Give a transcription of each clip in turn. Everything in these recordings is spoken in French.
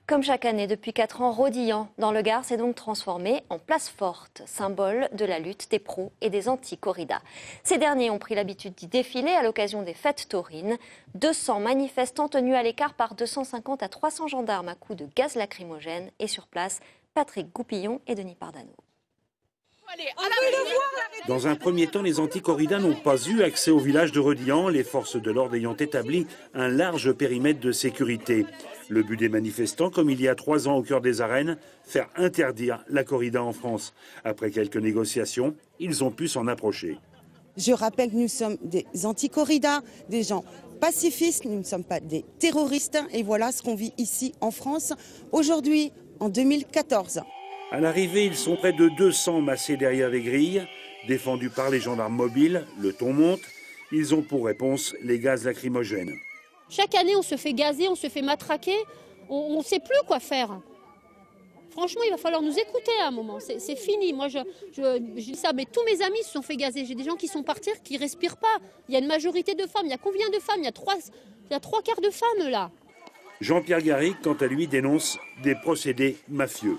Comme chaque année depuis 4 ans, Rodilhan, dans le Gard, s'est donc transformé en place forte, symbole de la lutte des pros et des anti-corridas. Ces derniers ont pris l'habitude d'y défiler à l'occasion des fêtes taurines. 200 manifestants tenus à l'écart par 250 à 300 gendarmes à coups de gaz lacrymogène. Et sur place, Patrick Goupillon et Denis Pardano. Dans un premier temps, les anti-corridas n'ont pas eu accès au village de Rodilhan, les forces de l'ordre ayant établi un large périmètre de sécurité. Le but des manifestants, comme il y a 3 ans au cœur des arènes, faire interdire la corrida en France. Après quelques négociations, ils ont pu s'en approcher. Je rappelle que nous sommes des anti-corridas, des gens pacifistes, nous ne sommes pas des terroristes. Et voilà ce qu'on vit ici en France, aujourd'hui, en 2014. À l'arrivée, ils sont près de 200 massés derrière les grilles, défendus par les gendarmes mobiles. Le ton monte. Ils ont pour réponse les gaz lacrymogènes. Chaque année, on se fait gazer, on se fait matraquer. On ne sait plus quoi faire. Franchement, il va falloir nous écouter à un moment. C'est fini. Moi, je dis ça, mais tous mes amis se sont fait gazer. J'ai des gens qui sont partis, qui ne respirent pas. Il y a une majorité de femmes. Il y a combien de femmes? Il y a 3 quarts de femmes, là. Jean-Pierre Garrigue, quant à lui, dénonce des procédés mafieux.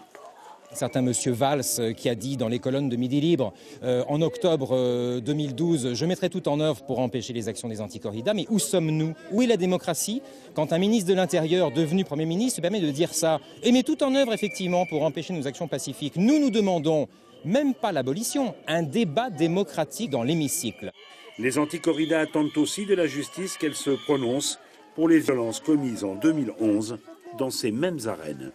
Certain monsieur Valls qui a dit dans les colonnes de Midi Libre en octobre 2012 « Je mettrai tout en œuvre pour empêcher les actions des anti-corridas ». Mais où sommes-nous? Où est la démocratie quand un ministre de l'Intérieur devenu Premier ministre se permet de dire ça et met tout en œuvre effectivement pour empêcher nos actions pacifiques? Nous demandons même pas l'abolition, un débat démocratique dans l'hémicycle. Les anti-corridas attendent aussi de la justice qu'elle se prononce pour les violences commises en 2011 dans ces mêmes arènes.